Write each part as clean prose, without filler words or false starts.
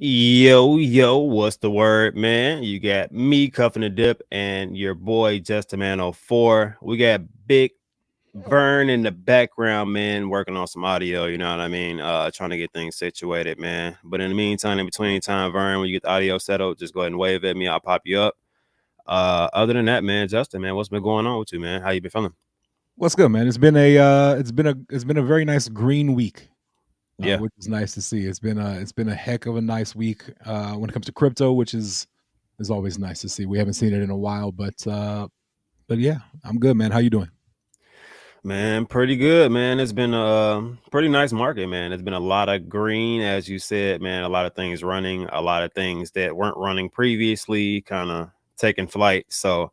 Yo, what's the word, man? You got me, Cuffin the Dip, and your boy, Justin Man 04. We got Big Vern in the background, man, working on some audio, you know what I mean? Trying to get things situated, man. But in the meantime, in between time, Vern, when you get the audio settled, just go ahead and wave at me. I'll pop you up. Other than that, man, Justin, man, what's been going on with you, man? How you been feeling? What's good, man? It's been a very nice green week. Yeah. Which is nice to see. It's been a heck of a nice week when it comes to crypto, which is always nice to see. We haven't seen it in a while, but yeah, I'm good, man. How you doing? Man, pretty good, man. It's been a pretty nice market, man. It's been a lot of green, as you said, man. A lot of things running, a lot of things that weren't running previously, kind of taking flight. So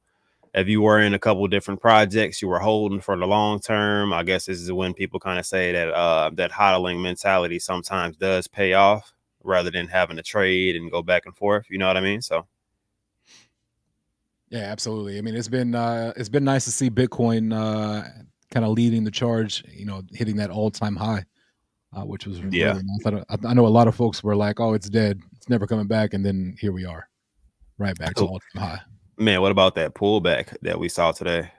if you were in a couple different projects, you were holding for the long term. I guess this is when people kind of say that that hodling mentality sometimes does pay off rather than having to trade and go back and forth. You know what I mean? So yeah, absolutely. I mean, it's been nice to see Bitcoin kind of leading the charge. You know, hitting that all-time high, which was really nice. I know a lot of folks were like, "Oh, it's dead. It's never coming back," and then here we are, right back to all-time high. Man, what about that pullback that we saw today?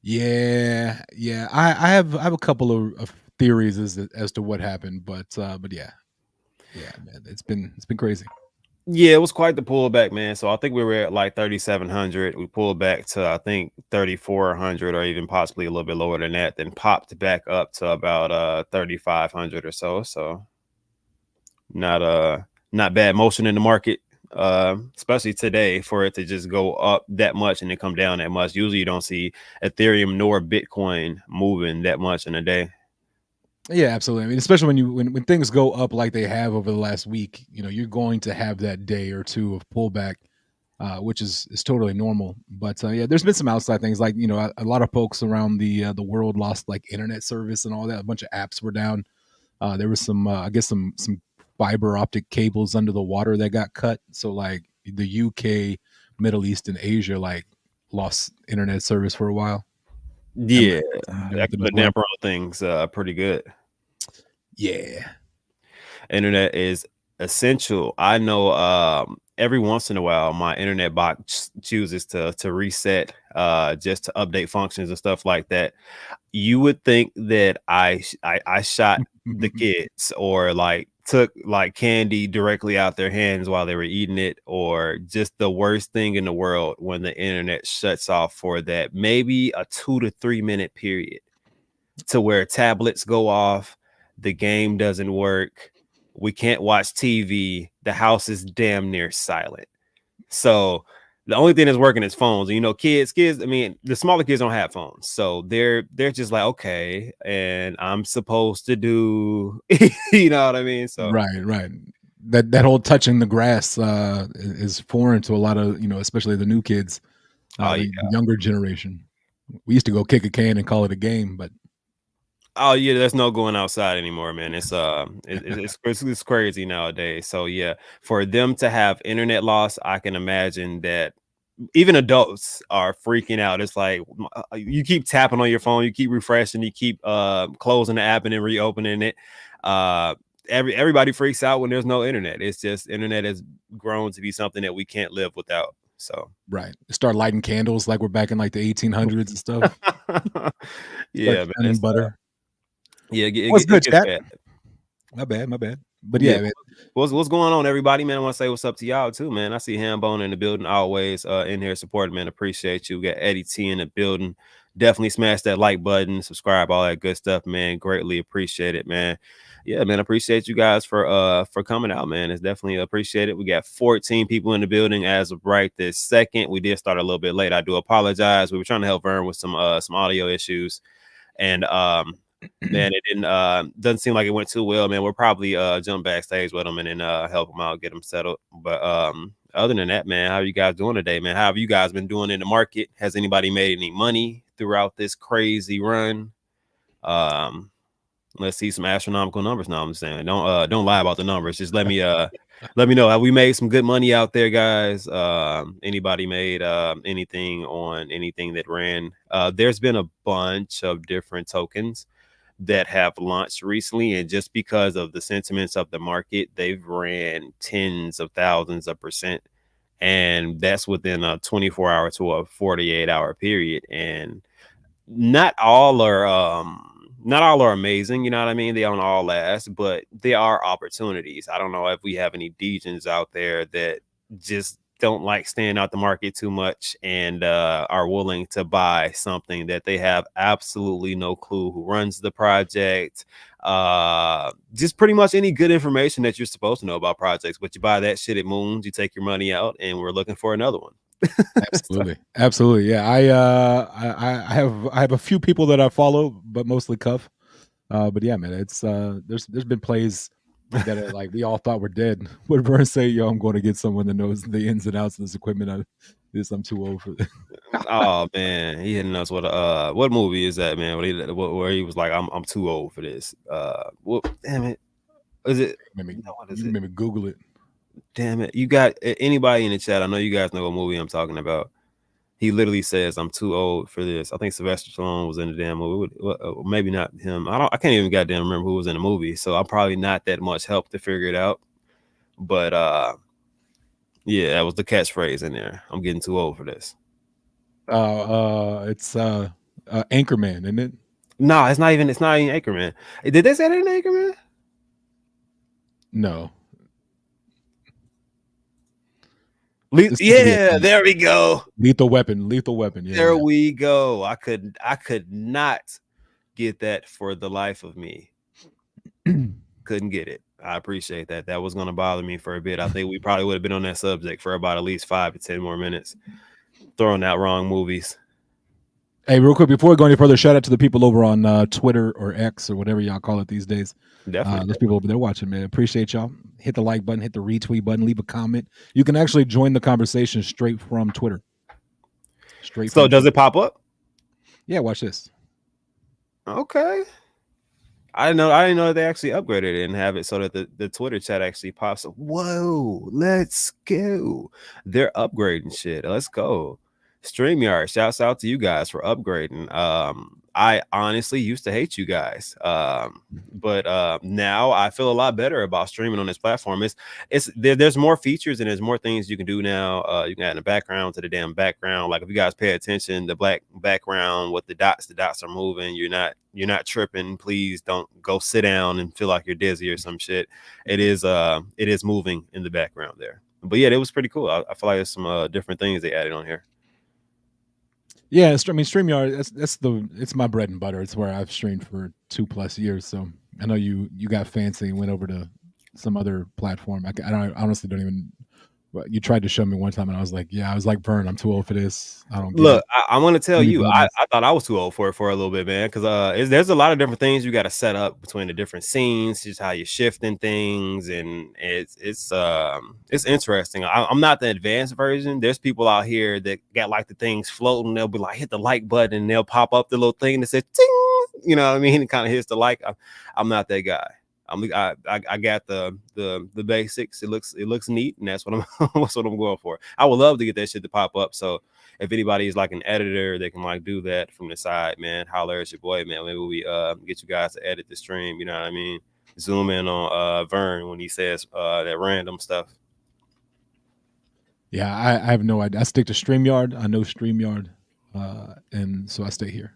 Yeah. I have a couple of theories as to what happened, but yeah, man, it's been crazy. Yeah, it was quite the pullback, man. So I think we were at like 3,700. We pulled back to I think 3,400, or even possibly a little bit lower than that. Then popped back up to about 3,500 or so. So not bad motion in the market, especially today, for it to just go up that much and then come down that much. Usually you don't see Ethereum nor Bitcoin moving that much in a day. Yeah, absolutely. I mean, especially when things go up like they have over the last week, you know, you're going to have that day or two of pullback, which is totally normal. But yeah, there's been some outside things, like, you know, a lot of folks around the world lost like internet service and all that. A bunch of apps were down. There was some, I guess, some fiber optic cables under the water that got cut. So like the UK, Middle East, and Asia like lost internet service for a while. Yeah, that could damper all things pretty good. Yeah, internet is essential. I know every once in a while my internet box chooses to reset just to update functions and stuff like that. You would think that I shot the kids, or like took like candy directly out their hands while they were eating it, or just the worst thing in the world when the internet shuts off for that maybe a 2 to 3 minute period, to where tablets go off, the game doesn't work, we can't watch TV, the house is damn near silent. So the only thing that's working is phones. And, you know, kids, I mean, the smaller kids don't have phones. So they're just like, okay, and I'm supposed to do, you know what I mean? So right. That whole touching the grass is foreign to a lot of, you know, especially the new kids, the younger generation. We used to go kick a can and call it a game, but oh yeah, there's no going outside anymore, man. It's crazy nowadays. So yeah, for them to have internet loss, I can imagine that even adults are freaking out. It's like you keep tapping on your phone, you keep refreshing, you keep closing the app and then reopening it. Everybody freaks out when there's no internet. It's just internet has grown to be something that we can't live without. So Right. Start lighting candles like we're back in like the 1800s and stuff. Start yeah, man. churning butter. Yeah, What's it good, gets chat? bad. My bad, my bad. But Yeah. yeah, man. What's going on, everybody, man? I want to say what's up to y'all too, man. I see Hambone in the building, always in here supporting, man. Appreciate you. We got Eddie T in the building. Definitely smash that like button, subscribe, all that good stuff, man. Greatly appreciate it, man. Yeah, man. Appreciate you guys for coming out, man. It's definitely appreciated. We got 14 people in the building as of right this second. We did start a little bit late. I do apologize. We were trying to help Vern with some audio issues, and man, it didn't doesn't seem like it went too well, man. We'll probably jump backstage with him and then help him out, get him settled. But other than that, man, how are you guys doing today, man? How have you guys been doing in the market? Has anybody made any money throughout this crazy run? Let's see some astronomical numbers. No, I'm saying don't lie about the numbers. Just let me know. Have we made some good money out there, guys? Anybody made anything on anything that ran? There's been a bunch of different tokens that have launched recently, and just because of the sentiments of the market, they've ran tens of thousands of percent, and that's within a 24-hour to a 48-hour period. And not all are amazing, you know what I mean? They don't all last, but there are opportunities. I don't know if we have any degens out there that just don't like staying out the market too much and are willing to buy something that they have absolutely no clue who runs the project. Just pretty much any good information that you're supposed to know about projects, but you buy that shit at Moons, you take your money out, and we're looking for another one. Absolutely. Yeah, I have a few people that I follow, but mostly Cuff. But yeah, man, it's there's been plays that are, like, we all thought were dead. Would Vern say, "Yo, I'm going to get someone that knows the ins and outs of this equipment"? I'm too old for this. Oh man, he didn't know what movie is that, man? Where he was like, I'm too old for this. Well, damn it, is it? What is it? Maybe Google it. Damn it, you got anybody in the chat? I know you guys know what movie I'm talking about. He literally says, "I'm too old for this." I think Sylvester Stallone was in the damn movie. Maybe not him. I can't even goddamn remember who was in the movie. So I'm probably not that much help to figure it out. But yeah, that was the catchphrase in there. I'm getting too old for this. It's Anchorman, isn't it? No, it's not even Anchorman. Did they say that in Anchorman? No. Yeah, there we go. Lethal Weapon. Yeah. There we go. I could not get that for the life of me. Couldn't get it. I appreciate that. That was going to bother me for a bit. I think we probably would have been on that subject for about at least 5 to 10 more minutes, throwing out wrong movies. Hey, real quick, before we go any further, shout out to the people over on Twitter or X or whatever y'all call it these days. Definitely. Those people over there watching, man. Appreciate y'all. Hit the like button, hit the retweet button, leave a comment. You can actually join the conversation straight from Twitter. So does it pop up? Yeah, watch this. Okay. I didn't know they actually upgraded it and have it so that the Twitter chat actually pops up. Whoa, let's go. They're upgrading shit. Let's go. StreamYard, shouts out to you guys for upgrading. I honestly used to hate you guys, but now I feel a lot better about streaming on this platform. There's more features and there's more things you can do now. You can add a background to the damn background. Like if you guys pay attention, the black background with the dots are moving. You're not tripping. Please don't go sit down and feel like you're dizzy or some shit. It is moving in the background there. But yeah, it was pretty cool. I feel like there's some different things they added on here. Yeah, StreamYard, it's my bread and butter. It's where I've streamed for 2+ years. So I know you got fancy and went over to some other platform. I honestly don't even. You tried to show me one time, and I was like, Vern, I'm too old for this. I don't get Look, it. I want to tell you, I thought I was too old for it for a little bit, man, because there's a lot of different things you got to set up between the different scenes, just how you're shifting things, and it's interesting. I'm not the advanced version. There's people out here that got like the things floating. They'll be like, hit the like button, and they'll pop up the little thing that says, ting, you know what I mean? It kind of hits the like. I'm not that guy. I got the basics. It looks neat, and that's what I'm going for. I would love to get that shit to pop up. So if anybody is like an editor, they can like do that from the side, man. Holler at your boy, man. Maybe we get you guys to edit the stream. You know what I mean? Zoom in on Vern when he says that random stuff. Yeah, I have no idea. I stick to StreamYard. I know StreamYard, and so I stay here.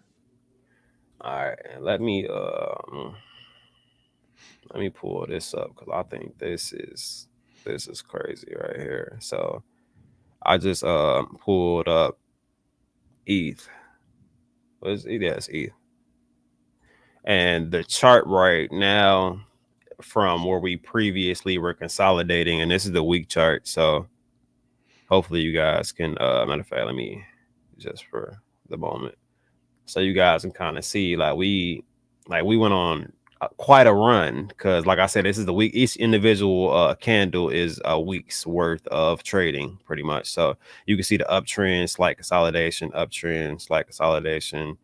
All right, and let me pull this up because I think this is crazy right here. So I just pulled up ETH. What is ETH? Yes, ETH. And the chart right now from where we previously were consolidating, and this is the week chart. So hopefully you guys can matter of fact, let me just for the moment. So you guys can kind of see we went on quite a run because like I said, this is the week. Each individual candle is a week's worth of trading pretty much. So you can see the uptrend, slight consolidation, uptrend, slight consolidation,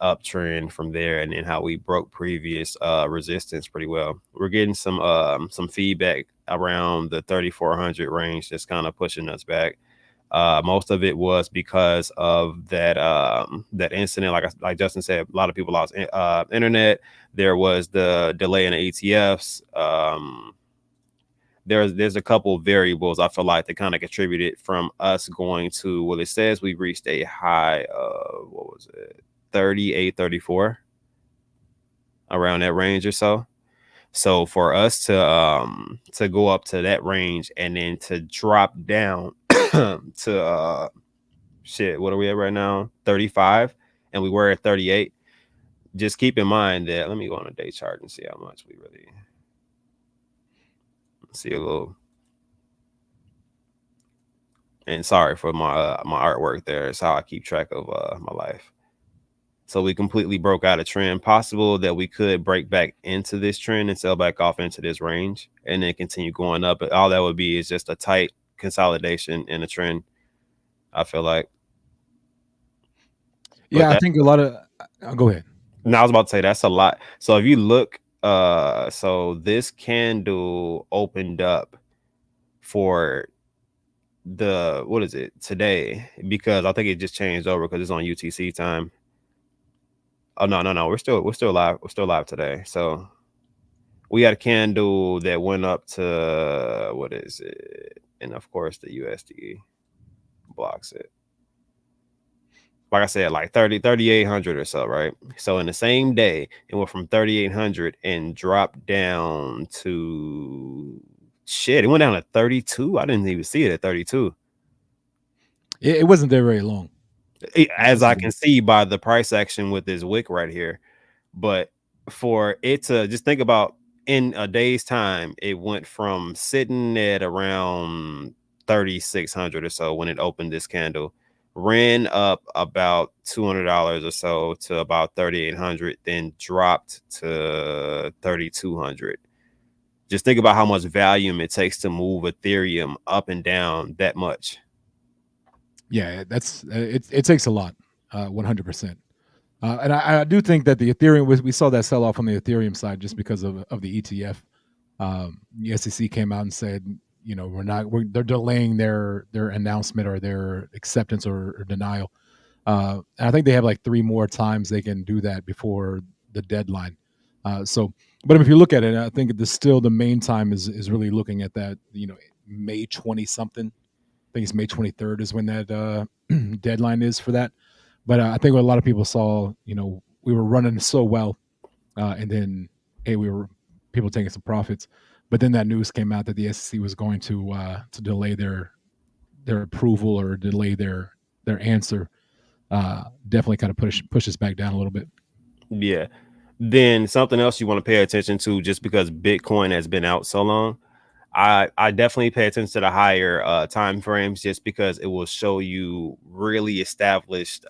uptrend from there, and then how we broke previous resistance pretty well. We're getting some feedback around the 3400 range that's kind of pushing us back. Most of it was because of that incident. Like Justin said, a lot of people lost internet. There was the delay in the ETFs. There's a couple variables I feel like that kind of contributed from us going to, well, it says we reached a high of, what was it, 38, 34, around that range or so. So for us to go up to that range and then to drop down to shit, what are we at right now? 35, and we were at 38. Just keep in mind that, let me go on a day chart and see how much we really see a little. And sorry for my artwork there. It's how I keep track of my life. So we completely broke out a trend. Possible that we could break back into this trend and sell back off into this range and then continue going up. But all that would be is just a tight consolidation in a trend, I feel like. But Yeah, I think a lot of. Go ahead. now I was about to say that's a lot. So if you look, so this candle opened up for the, what is it, today, because I think it just changed over because it's on UTC time. Oh no, we're still live. We're still live today. So we had a candle that went up to, what is it? And of course the USD blocks it. Like I said, like 3,800 or so, right? So in the same day, it went from 3,800 and dropped down to shit. It went down to 32. I didn't even see it at 32. It wasn't there very long. As I can see by the price action with this wick right here. But for it to, just think about, in a day's time, it went from sitting at around 3,600 or so when it opened this candle, ran up about $200 or so to about 3,800, then dropped to 3,200. Just think about how much volume it takes to move Ethereum up and down that much. Yeah, that's it takes a lot, 100%. And I do think that the Ethereum we saw that sell off on the Ethereum side just because of the ETF. The SEC came out and said, they're delaying their announcement or their acceptance or denial. And I think they have like 3 more times they can do that before the deadline. But if you look at it, I think the main time is really looking at that, May 20 something. I think it's May 23rd is when that deadline is for that. But I think what a lot of people saw, we were running so well, and then we were people taking some profits. But then that news came out that the SEC was going to delay their approval or delay their answer. Definitely kind of push us back down a little bit. Yeah. Then something else you want to pay attention to, just because Bitcoin has been out so long, I definitely pay attention to the higher time frames, just because it will show you really established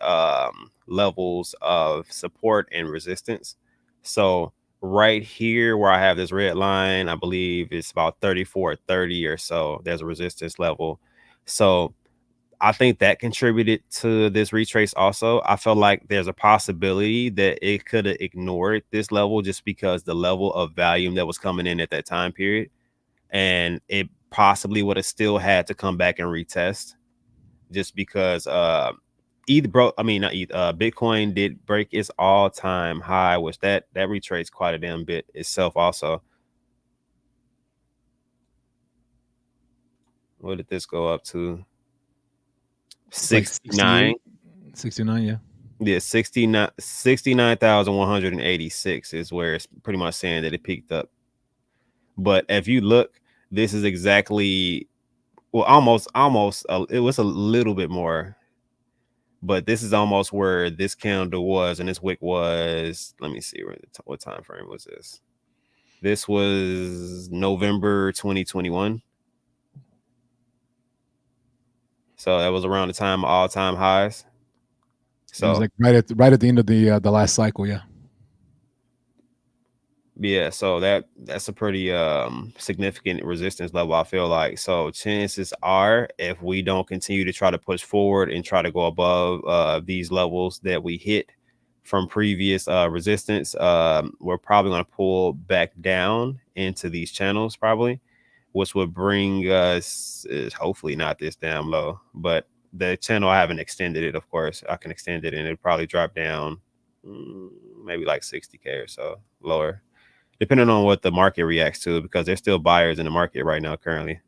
levels of support and resistance. So right here where I have this red line, I believe it's about 34.30 or so. There's a resistance level. So I think that contributed to this retrace also. I feel like there's a possibility that it could have ignored this level just because the level of volume that was coming in at that time period, and it possibly would have still had to come back and retest, just because Bitcoin did break its all-time high, which that retraced quite a damn bit itself also. What did this go up to? It's like 69. 68, 69. Yeah. Yeah, 69,186 is where it's pretty much saying that it peaked up. But if you look, this is exactly, well, almost it was a little bit more, but this is almost where this candle was, and this wick was. Let me see what time frame was this. This was November 2021. So that was around the time of all-time highs. It was So like right at the end of the last cycle. Yeah. yeah, so that's a pretty significant resistance level, I feel like. So chances are, if we don't continue to try to push forward and try to go above these levels that we hit from previous resistance, we're probably going to pull back down into these channels, probably, which would bring us hopefully not this damn low, but the channel, I haven't extended it. Of course, I can extend it and it'll probably drop down maybe like 60K or so lower, depending on what the market reacts to, because there's still buyers in the market right now currently.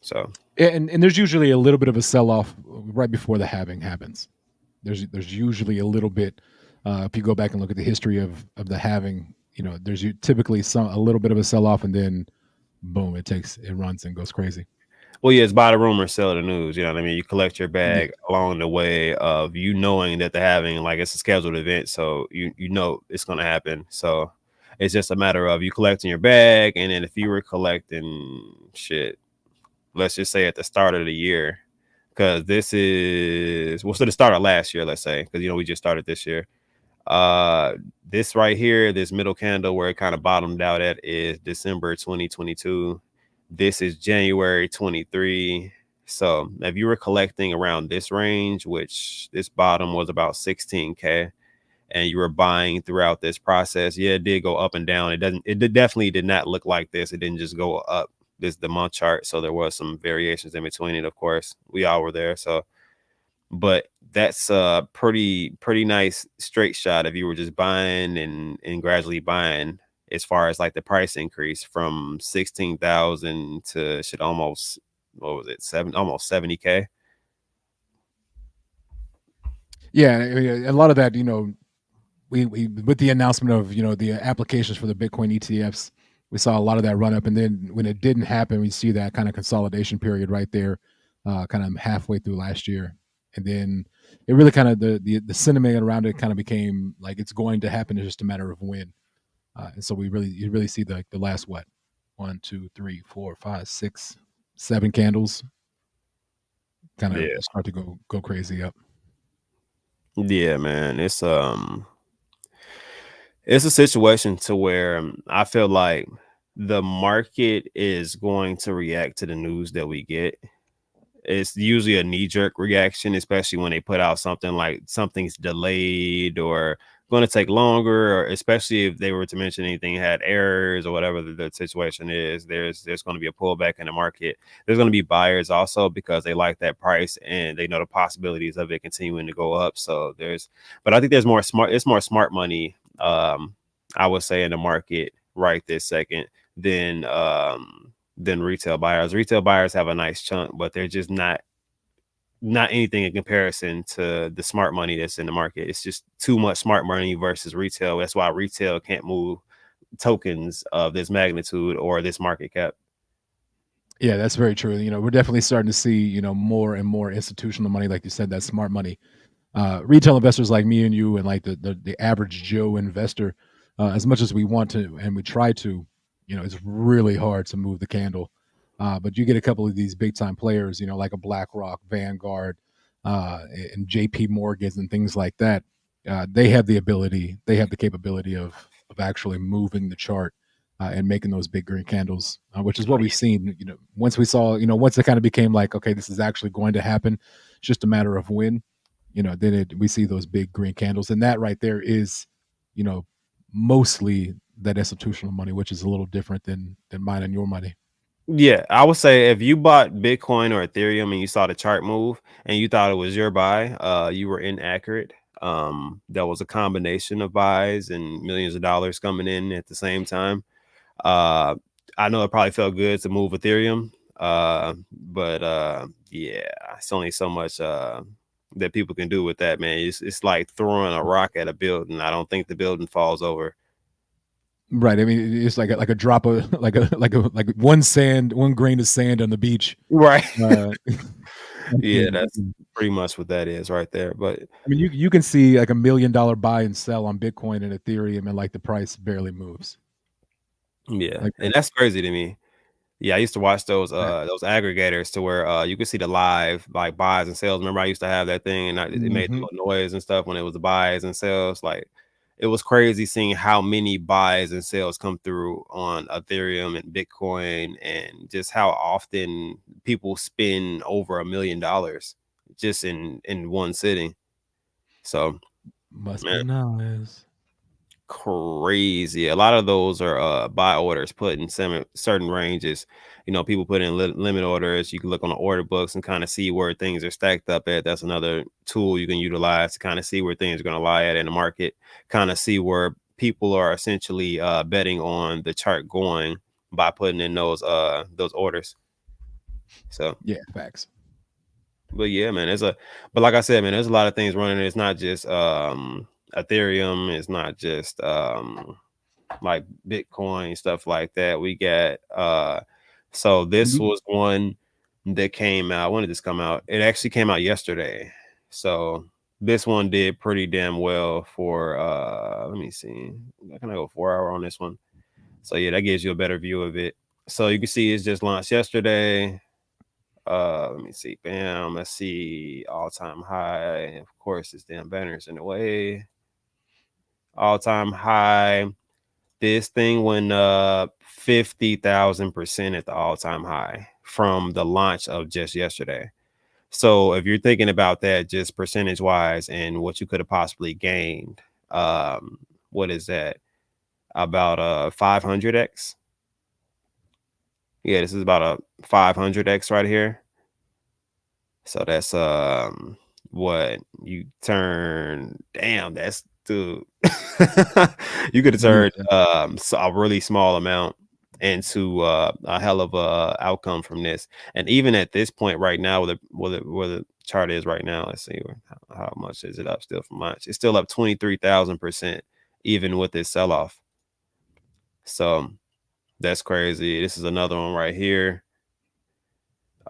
So And there's usually a little bit of a sell off right before the halving happens. There's usually a little bit. If you go back and look at the history of the halving, there's typically a little bit of a sell off, and then boom, it runs and goes crazy. well, yeah, it's buy the rumor, sell the news. You know what I mean? You collect your Yeah. bag along the way of you knowing that they're having, like, it's a scheduled event, so you know it's gonna happen. So it's just a matter of you collecting your bag, and then if you were collecting shit, let's just say at the start of the year, because this is so the start of last year, let's say, because we just started this year. This right here, this middle candle where it kind of bottomed out at, is December 2022. This is January 23. So if you were collecting around this range, which this bottom was about 16K, and you were buying throughout this process, yeah, it did go up and down. It definitely did not look like this. It didn't just go up. This is the month chart, so there was some variations in between it. Of course, we all were there. So, but that's a pretty nice straight shot if you were just buying and gradually buying, as far as like the price increase from 16,000 to shit almost, what was it, almost 70K. Yeah, a lot of that, we with the announcement of the applications for the Bitcoin ETFs, we saw a lot of that run up, and then when it didn't happen, we see that kind of consolidation period right there, kind of halfway through last year, and then it really kind of the sentiment around it kind of became like it's going to happen. It's just a matter of when, and so you really see the last what 1, 2, 3, 4, 5, 6, 7 candles kind of Yeah. start to go crazy up. Yeah, man. It's a situation to where I feel like the market is going to react to the news that we get. It's usually a knee-jerk reaction, especially when they put out something like something's delayed or going to take longer, or especially if they were to mention anything had errors or whatever the situation is. There's going to be a pullback in the market. There's going to be buyers also, because they like that price and they know the possibilities of it continuing to go up. So but I think there's more smart. It's more smart money, I would say, in the market right this second than retail buyers. Retail buyers have a nice chunk, but they're just not anything in comparison to the smart money that's in the market. It's just too much smart money versus retail. That's why retail can't move tokens of this magnitude or this market cap. Yeah, that's very true. We're definitely starting to see, more and more institutional money, like you said, that smart money. Retail investors like me and you, and like the average Joe investor, as much as we want to and we try to, it's really hard to move the candle. But you get a couple of these big time players, like a BlackRock, Vanguard, and JP Morgans and things like that. They have the capability of actually moving the chart and making those big green candles, which is what we've seen. Once we saw, once it kind of became like, okay, this is actually going to happen. It's just a matter of when. Then we see those big green candles, and that right there is, mostly that institutional money, which is a little different than mine and your money. Yeah, I would say if you bought Bitcoin or Ethereum and you saw the chart move and you thought it was your buy, you were inaccurate. There was a combination of buys and millions of dollars coming in at the same time. Uh, I know it probably felt good to move Ethereum, but yeah, it's only so much that people can do with that, man. It's like throwing a rock at a building. I don't think the building falls over. Right. I mean, it's like a drop of like one grain of sand on the beach. Right. Uh, Yeah, that's pretty much what that is right there. But I mean, you can see like $1 million buy and sell on Bitcoin and Ethereum, and like the price barely moves. yeah, Like and that's crazy to me. Yeah, I used to watch those aggregators to where you could see the live like buys and sales. Remember, I used to have that thing, and it made the little noise and stuff when it was the buys and sales. Like, it was crazy seeing how many buys and sales come through on Ethereum and Bitcoin, and just how often people spend over $1 million just in one sitting. So, must man, be nice. crazy. A lot of those are buy orders put in certain ranges. You know, people put in limit orders. You can look on the order books and kind of see where things are stacked up at. That's another tool you can utilize to kind of see where things are going to lie at in the market, kind of see where people are essentially betting on the chart going by putting in those orders. So Yeah, facts. but yeah, man, but like I said, man, there's a lot of things running. It's not just Ethereum, it's not just like Bitcoin, stuff like that. We got so this was one that came out. When did this come out? It actually came out yesterday. So this one did pretty damn well for let me see. Can I go 4 hour on this one? So yeah, that gives you a better view of it. So you can see it's just launched yesterday. Let me see. Bam. Let's see. All-time high. Of course, this damn banner's in the way. All-time high. This thing went up 50,000% at the all-time high from the launch of just yesterday. So if you're thinking about that just percentage wise and what you could have possibly gained, what is that? About 500x. Yeah, this is about a 500x right here. So that's what you turn. Damn, that's dude. You could have turned a really small amount into a hell of a outcome from this. And even at this point right now, where the chart is right now, let's see how much is it up still from March. It's still up 23,000% even with this sell-off. So that's crazy. This is another one right here.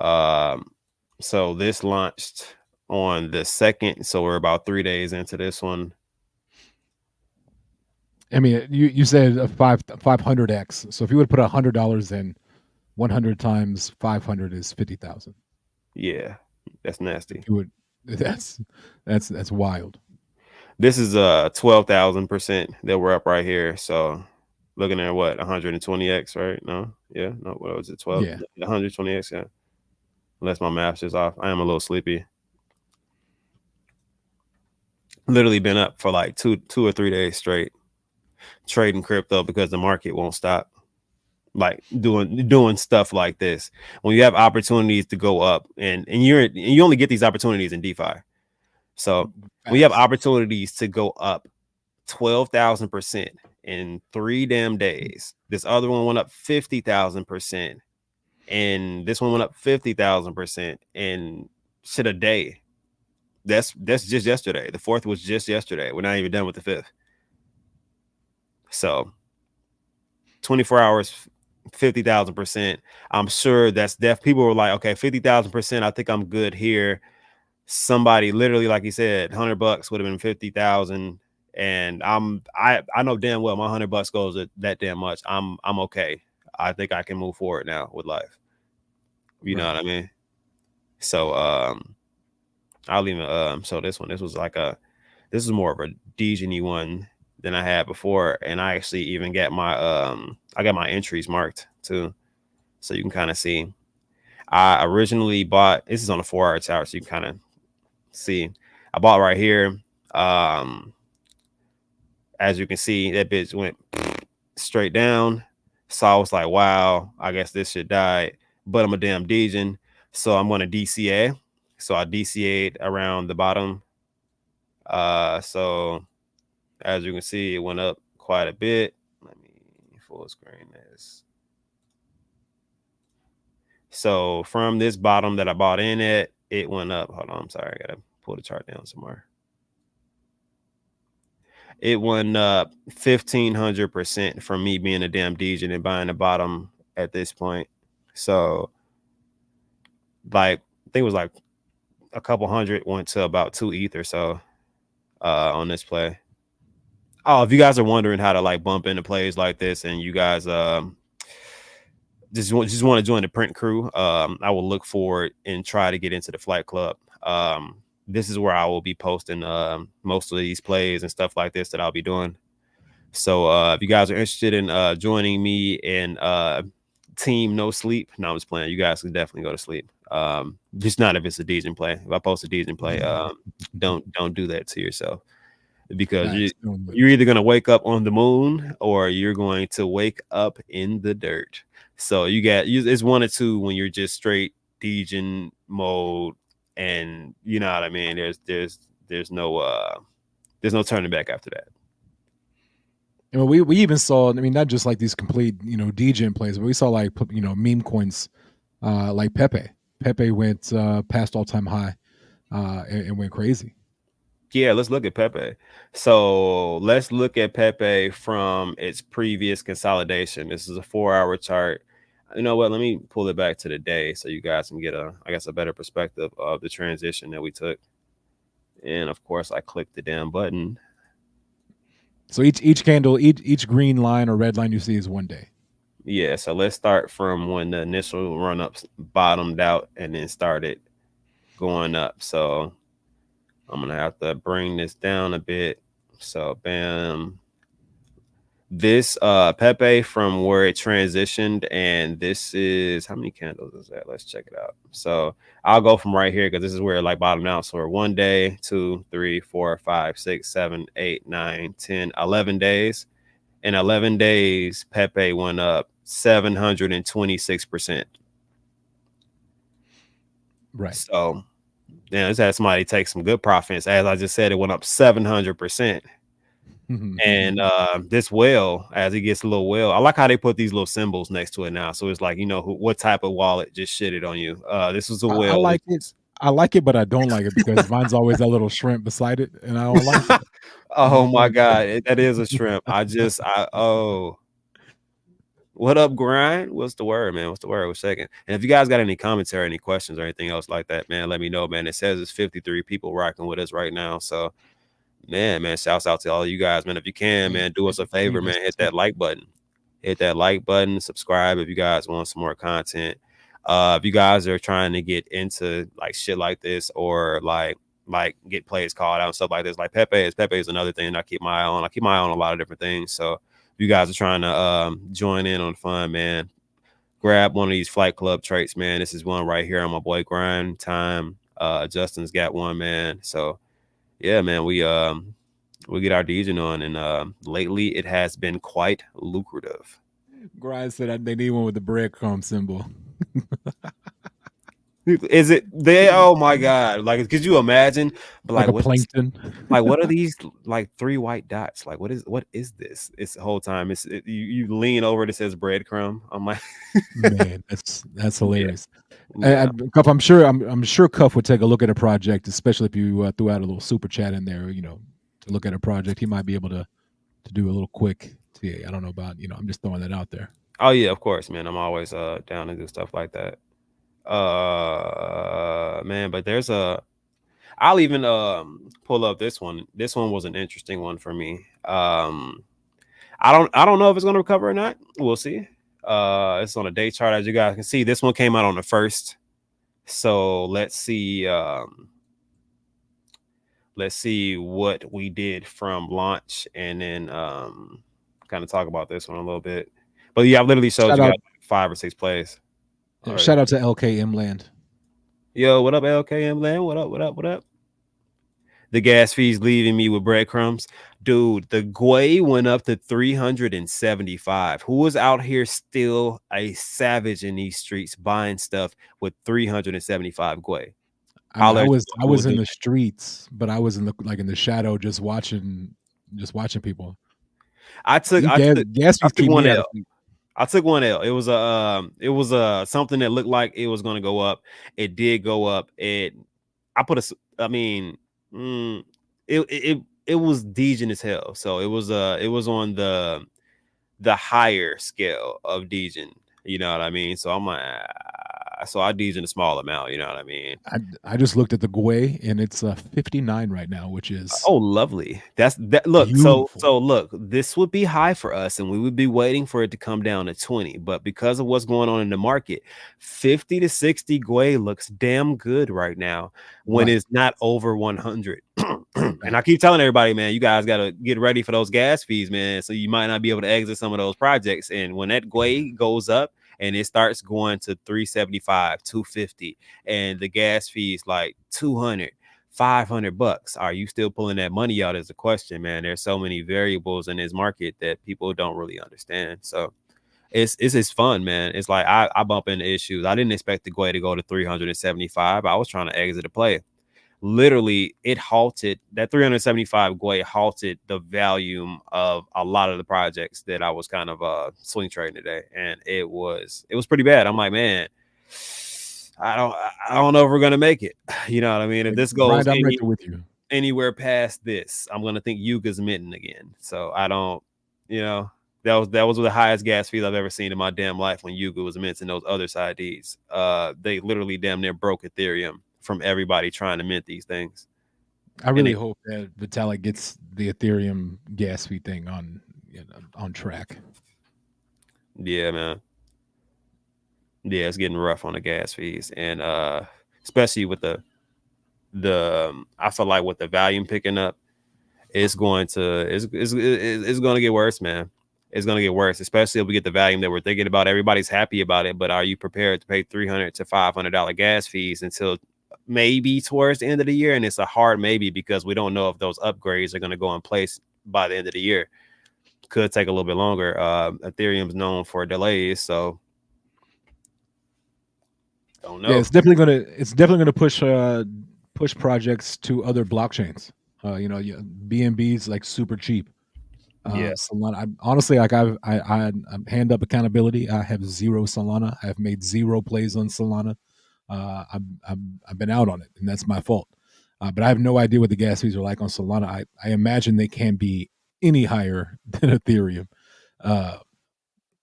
So this launched on the 2nd, so we're about 3 days into this one. I mean, you said a 500x. So if you would put $100 in, 100 times 500 is 50,000. Yeah, that's nasty. You would. That's wild. This is 12,000% that we're up right here. So looking at what 120x, right? No, yeah, no. What was it? 12? Yeah, 120x. Yeah. Unless my math's is off. I am a little sleepy. Literally been up for like two or 3 days straight trading crypto because the market won't stop. Like doing stuff like this when you have opportunities to go up, and you only get these opportunities in DeFi. So we have opportunities to go up 12,000% in 3 damn days. This other one went up 50,000%, and this one went up 50,000% in shit a day. That's just yesterday. The 4th was just yesterday. We're not even done with the 5th. So 24 hours, 50,000%. I'm sure that's people were like, okay, 50,000%. I think I'm good here. Somebody literally, like you said, $100 would have been 50,000. And I know damn well my $100 goes at that damn much. I'm okay. I think I can move forward now with life. You know what I mean? So I'll even so this was like this is more of a DGN one than I had before, and I actually even got my I got my entries marked too, so you can kind of see. I originally bought, this is on a 4 hour tower, so you can kind of see. I bought right here. As you can see, that bitch went straight down. So I was like, wow, I guess this should die. But I'm a damn DGN, so I'm gonna DCA. So I DCA'd around the bottom. So as you can see, it went up quite a bit. Let me full screen this. So from this bottom that I bought in at, it went up. Hold on, I'm sorry, I gotta pull the chart down somewhere. It went up 1,500% from me being a damn DJ and buying the bottom at this point. So, like, I think it was like a couple hundred went to about 2 ETH or so on this play. Oh, if you guys are wondering how to like bump into plays like this, and you guys just want to join the print crew, I will look forward and try to get into the Flight Club. This is where I will be posting most of these plays and stuff like this that I'll be doing. So if you guys are interested in joining me in Team No Sleep, no, I'm just playing. You guys can definitely go to sleep. Just not if it's a DJ play. If I post a DJ play, don't do that to yourself, because you're either going to wake up on the moon or you're going to wake up in the dirt. So it's one or two when you're just straight DJing mode, and you know what I mean. There's no turning back after that. And we even saw, I mean, not just like these complete, DJing plays, but we saw like, meme coins like Pepe. Pepe went past all-time high and went crazy. Yeah, let's look at Pepe. So let's look at Pepe from its previous consolidation. This is a 4-hour chart. You know what? Let me pull it back to the day so you guys can get a better perspective of the transition that we took. And of course, I clicked the damn button. So each candle, each green line or red line you see is 1 day. Yeah, so let's start from when the initial run-ups bottomed out and then started going up. So I'm gonna have to bring this down a bit. So bam. This Pepe from where it transitioned, and this is, how many candles is that? Let's check it out. So I'll go from right here because this is where it like bottomed out. So 1 day, 2, 3, 4, 5, 6, 7, 8, 9, 10, 11 days. In 11 days, Pepe went up 726%. Right. So yeah, this had somebody take some good profits. As I just said, it went up 700%. And this whale, as it gets a little whale, I like how they put these little symbols next to it now. So it's like, what type of wallet just shitted on you. This was a whale. I like it, but I don't like it because mine's always that little shrimp beside it, and I don't like it. Oh my God, that is a shrimp. What up, grind? What's the word, man? What's the word? 1 second. And if you guys got any commentary, any questions, or anything else like that, man, let me know, man. It says it's 53 people rocking with us right now. So man, shouts out to all of you guys, man. If you can, man, do us a favor, man. Hit that like button. Subscribe if you guys want some more content. If you guys are trying to get into like shit like this, or like get plays called out and stuff like this, like Pepe is another thing I keep my eye on. I keep my eye on a lot of different things. So if you guys are trying to join in on the fun, man, grab one of these Flight Club traits, man. This is one right here on my boy Grind Time. Justin's got one, man. So yeah, man, we get our DJing on, and lately it has been quite lucrative. Grind said they need one with the breadcrumb symbol. Is it there? Oh my God! Like, could you imagine? But like what plankton? Like, what are these like 3 white dots? Like, what is this? It's the whole time. You lean over, it says breadcrumb. I'm like, man, that's hilarious. Yeah. Cuff, I'm sure Cuff would take a look at a project, especially if you threw out a little super chat in there, to look at a project. He might be able to do a little quick TA. I don't know about, I'm just throwing that out there. Oh yeah, of course, man. I'm always down to do stuff like that. Man, but I'll even pull up this one. This one was an interesting one for me. I don't know if it's gonna recover or not. We'll see. It's on a day chart, as you guys can see. This one came out on the 1st. So let's see what we did from launch, and then kind of talk about this one a little bit. But yeah, I've literally showed you guys 5 or 6 plays. Yeah, shout out to LKM Land. Yo, what up, LKM Land? What up? The gas fees leaving me with breadcrumbs. Dude, the Gwei went up to 375. Who was out here still a savage in these streets buying stuff with 375 Gwei? I was in the streets, but I was in the shadow just watching people. I took I took one L. It was something that looked like it was gonna go up. It did go up. I put I mean, mm, it was Degen as hell. So it was on the higher scale of Degen. You know what I mean? So I'm like, so I Degen a small amount. You know what I mean? I just looked at the Gwei and it's 59 right now, which is Oh, lovely. That's that. Look, beautiful. look, this would be high for us, and we would be waiting for it to come down to 20. But because of what's going on in the market, 50 to 60 Gwei looks damn good right now when Right. it's not over 100. And I Right. keep telling everybody, man, you guys got to get ready for those gas fees, man. So you might not be able to exit some of those projects. And when that Gwei goes up and it starts going to 375, 250, and the gas fees like 200. $500, are you still pulling that money out is a question, man. There's so many variables in this market that people don't really understand. So it's fun, man. It's like I bump into issues. I didn't expect the Gwei to go to 375. I was trying to exit a play. Literally, it halted that 375 Gwei halted the volume of a lot of the projects that I was kind of swing trading today, and it was pretty bad. I'm like, man, I don't know if we're gonna make it. You know what I mean? If Like, this goes Grind, I'm right there with you. anywhere past this, I'm gonna think Yuga's minting again. So I don't, you know, that was the highest gas fees I've ever seen in my damn life when Yuga was minting those other side Ds. They literally damn near broke Ethereum from everybody trying to mint these things. I And really hope that Vitalik gets the Ethereum gas fee thing on track. yeah, man. Yeah, it's getting rough on the gas fees. And especially with the I feel like with the volume picking up, it's going to it's going to get worse, man. It's going to get worse, especially if we get the volume that we're thinking about. Everybody's happy about it, but are you prepared to pay $300 to $500 gas fees until maybe towards the end of the year? And it's a hard maybe because we don't know if those upgrades are going to go in place by the end of the year. Could take a little bit longer. Ethereum's known for delays, so don't Yeah, know. it's definitely gonna push projects to other blockchains. BNB's like super cheap. Yeah, Solana. Honestly, like I'm hand up accountability. I have zero Solana. I've made zero plays on Solana. I've been out on it, and that's my fault. But I have no idea what the gas fees are like on Solana. I imagine they can't be any higher than Ethereum. Uh,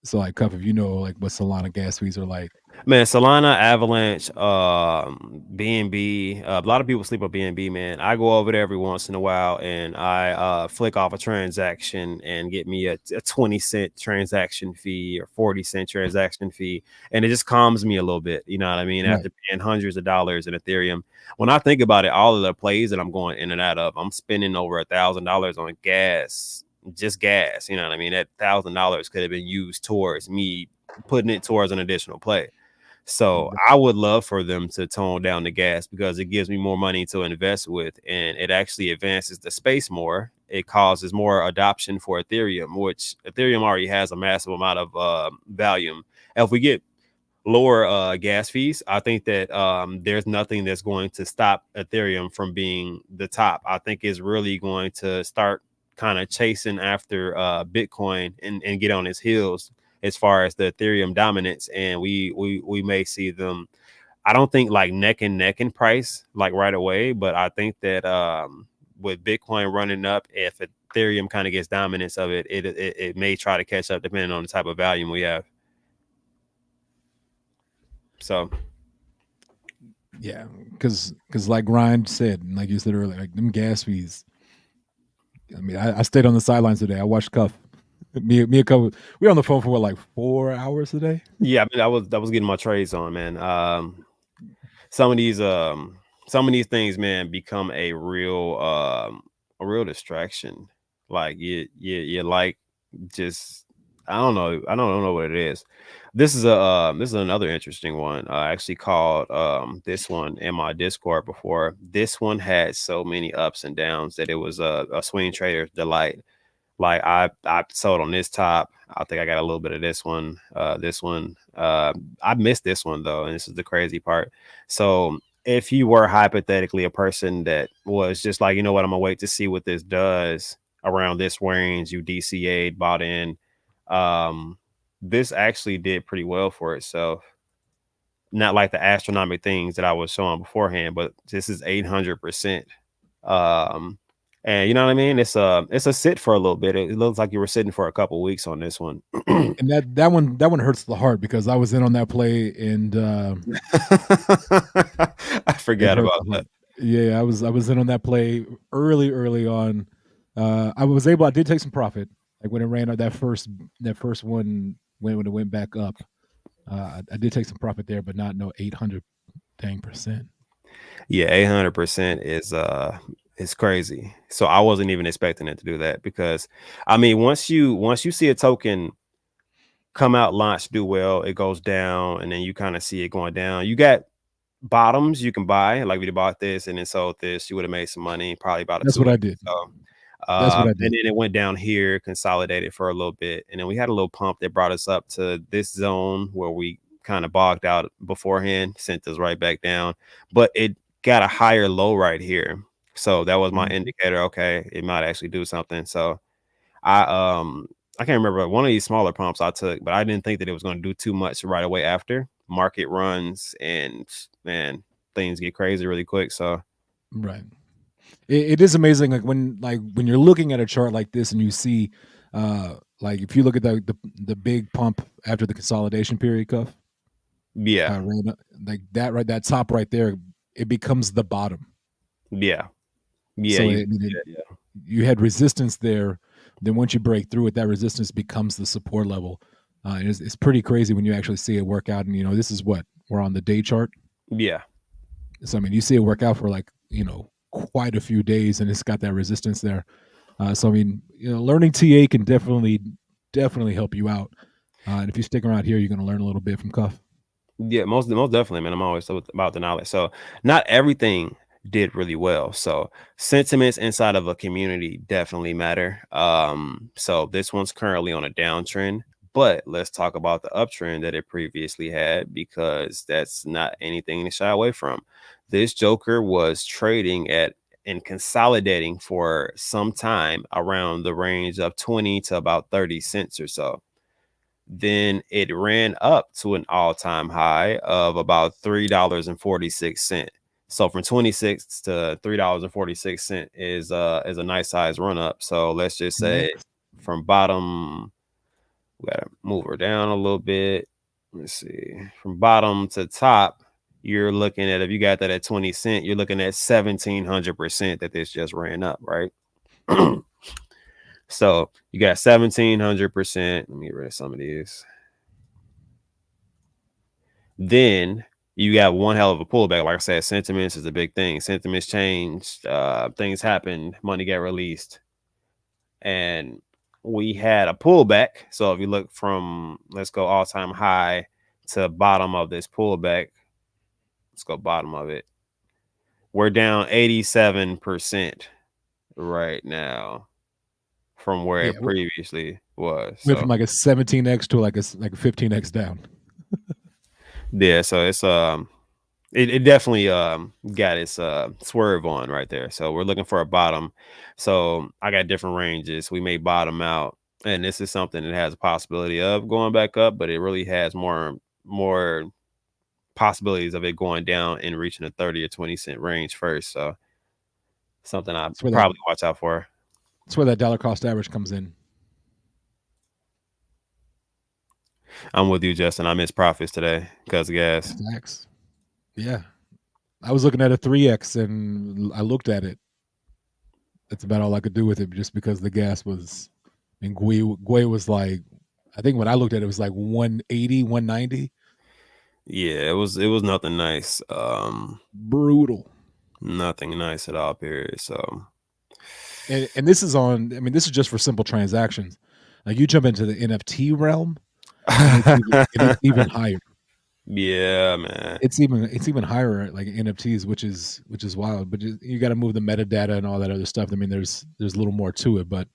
so like, Cuff, if you know like what Solana gas fees are like, man. Solana, Avalanche, BNB. A lot of people sleep on BNB, man. I go over there every once in a while and I flick off a transaction and get me a 20-cent transaction fee or 40-cent transaction fee, and it just calms me a little bit. You know what I mean? right? After paying hundreds of dollars in Ethereum, when I think about it, all of the plays that I'm going in and out of, I'm spending over $1,000 on gas. Just gas, you know what I mean? That $1,000 could have been used towards me putting it towards an additional play. So I would love for them to tone down the gas because it gives me more money to invest with, and it actually advances the space more. It causes more adoption for Ethereum, which Ethereum already has a massive amount of volume. If we get lower gas fees, I think that there's nothing that's going to stop Ethereum from being the top. I think it's really going to start kind of chasing after Bitcoin and get on its heels as far as the Ethereum dominance, and we may see them. I don't think like neck and neck in price like right away, but I think that with Bitcoin running up, if Ethereum kind of gets dominance of it, it may try to catch up depending on the type of volume we have. So Yeah, because like Ryan said, and like you said earlier, like them gas fees. I mean, I stayed on the sidelines today. I watched Cuff. Me and Cuff. We were on the phone for what, like 4 hours today. yeah, I mean, I was getting my trades on, man. Some of these some of these things, man, become a real distraction. Like you like just I don't know what it is. This is another interesting one. I actually called this one in my Discord before. This one had so many ups and downs that it was a swing trader's delight. Like I sold on this top. I think I got a little bit of this one. This one. I missed this one though, and this is the crazy part. So if you were hypothetically a person that was just like, you know what, I'm gonna wait to see what this does around this range, you DCA'd, bought in. Um, this actually did pretty well for itself. Not like the astronomical things that I was showing beforehand, but this is 800%. Um, and you know what I mean? It's a sit for a little bit. It looks like you were sitting for a couple weeks on this one. And that one hurts the heart because I was in on that play and I it forgot hurt about the heart. that. Yeah, I was in on that play early on. I did take some profit. Like when it ran out that first one when it went back up. I did take some profit there, but not no 800 dang percent. Yeah, 800% is crazy. So I wasn't even expecting it to do that because I mean, once you see a token come out, launch, do well, it goes down, and then you kind of see it going down. You got bottoms you can buy, like we bought this and then sold this, you would have made some money, probably about a That's what 2x. I did. So That's what I and did. then it went down here, consolidated for a little bit, and then we had a little pump that brought us up to this zone where we kind of bogged out beforehand, sent us right back down, but it got a higher low right here. So that was my Mhm. indicator. Okay, it might actually do something. So I I can't remember one of these smaller pumps I took, but I didn't think that it was going to do too much right away after. Market runs and man, things get crazy really quick. So Right. It is amazing like when you're looking at a chart like this and you see like if you look at the big pump after the consolidation period, Cuff, yeah, like that top right there, it becomes the bottom. yeah, yeah, So you I can mean, see that, yeah. you had resistance there. Then once you break through it, that resistance becomes the support level. It's pretty crazy when you actually see it work out. And this is what we're on the day chart. Yeah. So I mean, you see it work out for like quite a few days, and it's got that resistance there. So I mean, learning TA can definitely help you out. And if you stick around here, you're going to learn a little bit from Cuff. Yeah, most definitely, man. I'm always about the knowledge. So not everything did really well. So sentiments inside of a community definitely matter. So this one's currently on a downtrend, but let's talk about the uptrend that it previously had because that's not anything to shy away from. This Joker was trading at and consolidating for some time around the range of 20 to about 30 cents or so. Then it ran up to an all-time high of about $3.46. So from 26 to $3.46 is a nice size run up. So let's just say Next. from bottom, we gotta move her down a little bit. Let's see, from bottom to top, you're looking at, if you got that at 20 cent, you're looking at 1700% that this just ran up, right? So you got 1700%. Let me get rid of some of these. Then you got one hell of a pullback. Like I said, sentiments is a big thing. Sentiments changed, things happened, money got released, and we had a pullback. So if you look from, let's go all-time high to bottom of this pullback, let's go bottom of it. We're down 87% right now from where Yeah, it previously was. went from So like a 17x to like a 15x down. yeah, so it's it definitely got its swerve on right there. So we're looking for a bottom. So I got different ranges. We may bottom out, and this is something that has a possibility of going back up, but it really has more possibilities of it going down and reaching a 30 or 20 cent range first. So something I That's where that probably watch out for. that's where that dollar cost average comes in. I'm with you, Justin. I missed profits today because of gas. Facts. Yeah. I was looking at a 3x and I looked at it. That's about all I could do with it just because the gas was, and Gui was like, I think when I looked at it, it was like 180, 190. Yeah, it was nothing nice. Brutal. Nothing nice at all, period. So And this is on, I mean, this is just for simple transactions. Like you jump into the NFT realm and it's even higher. yeah, man. It's even higher like NFTs, which is wild. But you got to move the metadata and all that other stuff. I mean, there's a little more to it, but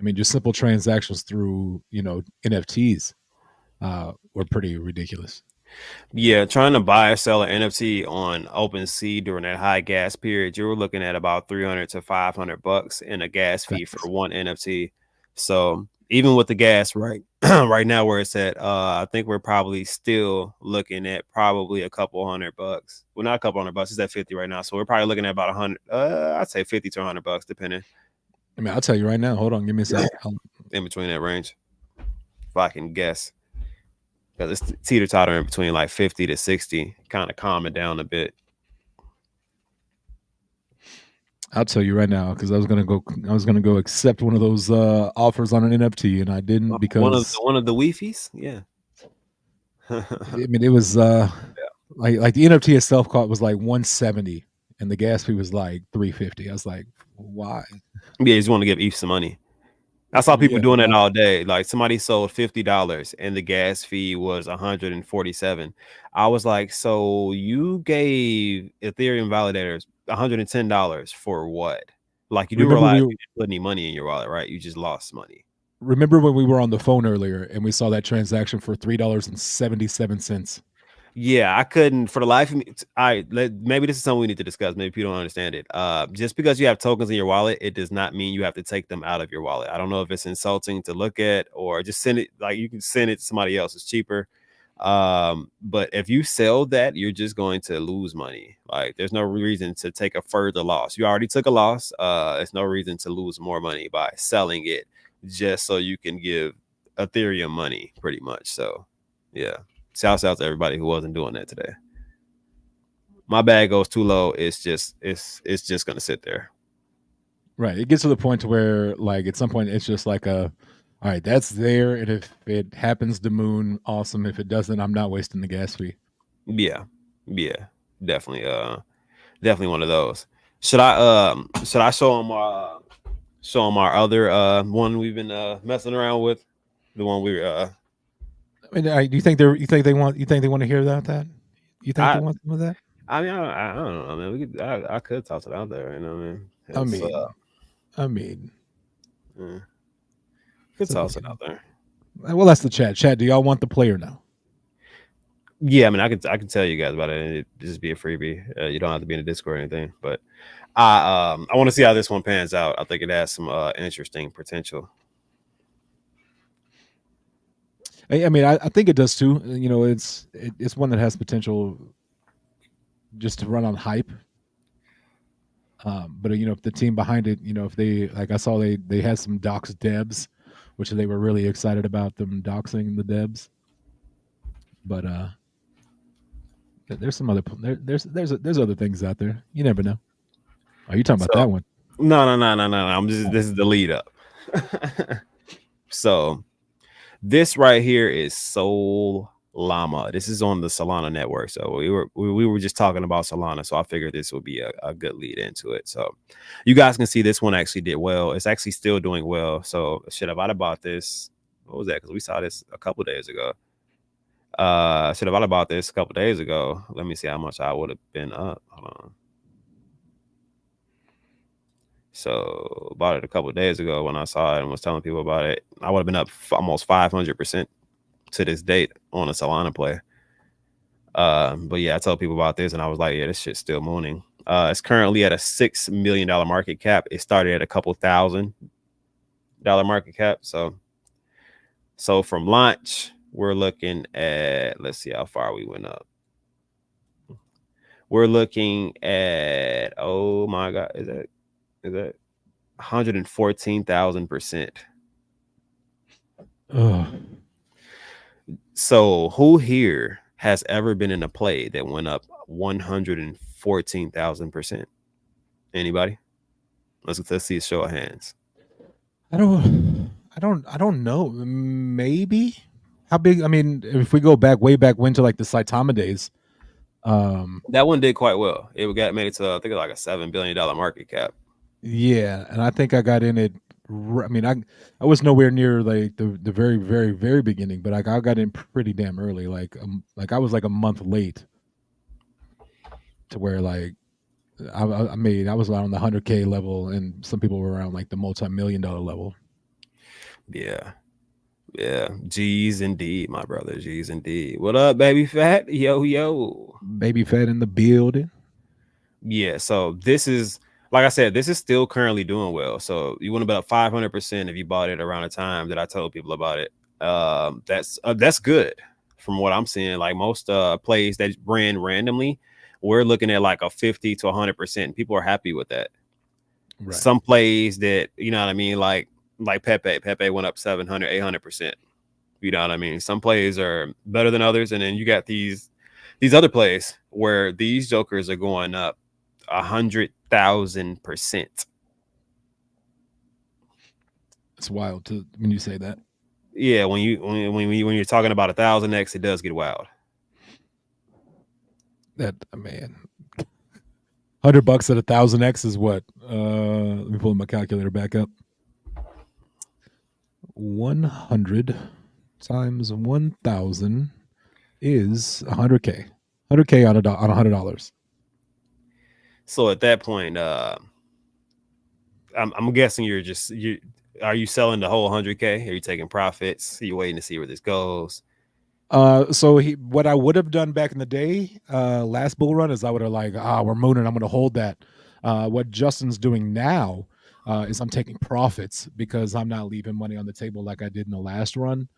I mean, just simple transactions through NFTs were pretty ridiculous. Yeah, trying to buy or sell an NFT on OpenSea during that high gas period, you were looking at about 300 to $500 in a gas fee for Facts. one NFT. So even with the gas right right now where it's at, I think we're probably still looking at probably a couple $100. Well, not a couple $100. It's at 50 right now, so we're probably looking at about 100. I'd say 50 to $100, depending. I mean, I'll tell you right now. Hold on, give me a sec. In between that range, if I can guess, because it's teeter totter in between like 50 to 60, kind of calm it down a bit. I'll tell you right now because I was gonna go accept one of those offers on an NFT, and I didn't because one of the Wi-Fi's, yeah. I mean it was like the NFT itself was like 170, and the gas fee was like 350. I was like, why? Yeah, you just want to give ETH some money. I saw people Yeah, doing that all day. Like somebody sold $50 and the gas fee was 147. I was like, so you gave Ethereum validators $110 for what? Like you do remember realize you didn't put any money in your wallet, right? You just lost money. remember when we were on the phone earlier and we saw that transaction for $3.77? Yeah, I couldn't for the life of me. Maybe this is something we need to discuss. Maybe people don't understand it. Just because you have tokens in your wallet, it does not mean you have to take them out of your wallet. I don't know if it's insulting to look at or just send it. Like you can send it to somebody else. It's cheaper. But if you sell that, you're just going to lose money. Like there's no reason to take a further loss. You already took a loss. There's no reason to lose more money by selling it just so you can give Ethereum money, pretty much. So, yeah. Shouts out to everybody who wasn't doing that today. My bag goes too low. It's just gonna sit there. Right. It gets to the point to where like at some point it's just like all right, that's there, and if it happens to moon, awesome. If it doesn't, I'm not wasting the gas fee. Yeah, definitely. Definitely one of those. Should I show them our other one we've been messing around with, the one we I mean, do you think they want to hear about that? You think they want some of that? I mean, I don't know, man. I could toss it out there, you know what I mean? I mean, could toss it out there. Well, that's the chat. Chat, do y'all want the player now? Yeah, I mean, I can tell you guys about it, and it just be a freebie. You don't have to be in the Discord or anything, but I want to see how this one pans out. I think it has some interesting potential. I mean, I think it does too. You know, it's one that has potential just to run on hype. But you know, if the team behind it, you know, if they like, I saw they had some docs devs, which they were really excited about them doxing the devs. But there's some other there's other things out there. You never know. Are you talking about that one? No. This is the lead up. So this right here is Sol Llama. This is on the Solana network. So we were just talking about Solana. So I figured this would be a good lead into it. So you guys can see this one actually did well. It's actually still doing well. So shit, if I'd have bought this, what was that? Because we saw this a couple days ago. Should have I bought this a couple days ago? Let me see how much I would have been up. Hold on. So bought it a couple days ago when I saw it and was telling people about it. I would have been up almost 500% to this date on a Solana play. But yeah, I told people about this and I was like, yeah, this shit's still mooning. It's currently at a $6 million market cap. It started at a couple $1,000 market cap. So from launch, we're looking at, let's see how far we went up. We're looking at, oh my God, is that 114,000%. So who here has ever been in a play that went up 114,000%? Anybody? Let's see a show of hands. I don't know. Maybe. How big? I mean, if we go back way back when to like the Saitama days, that one did quite well. It made it to I think like a $7 billion market cap. Yeah, and I think I got in it. I mean, I was nowhere near like the very very very beginning, but like I got in pretty damn early. Like I was like a month late to where like I was around the 100K level, and some people were around like the multi-million-dollar level. Yeah. G's indeed, my brother. G's indeed. What up, baby fat? Yo. Baby fat in the building. Yeah. So this is like I said, this is still currently doing well. So you want about 500% if you bought it around the time that I told people about it. That's good from what I'm seeing. Like most plays that ran randomly, we're looking at like a 50 to 100%. People are happy with that. Right. Some plays that, you know what I mean, like Pepe went up 700, 800%. You know what I mean? Some plays are better than others, and then you got these other plays where these jokers are going up 100,000%. It's wild when you say that. Yeah, when you're talking about 1,000x, it does get wild. That man, $100 at 1,000x is what? Let me pull my calculator back up. 100 times 1,000 is 100K. 100K on $100. So at that point, I'm guessing are you selling the whole 100K? Are you taking profits? Are you waiting to see where this goes? So what I would have done back in the day, last bull run, is I would have we're mooning, I'm going to hold that. What Justin's doing now is I'm taking profits because I'm not leaving money on the table like I did in the last run,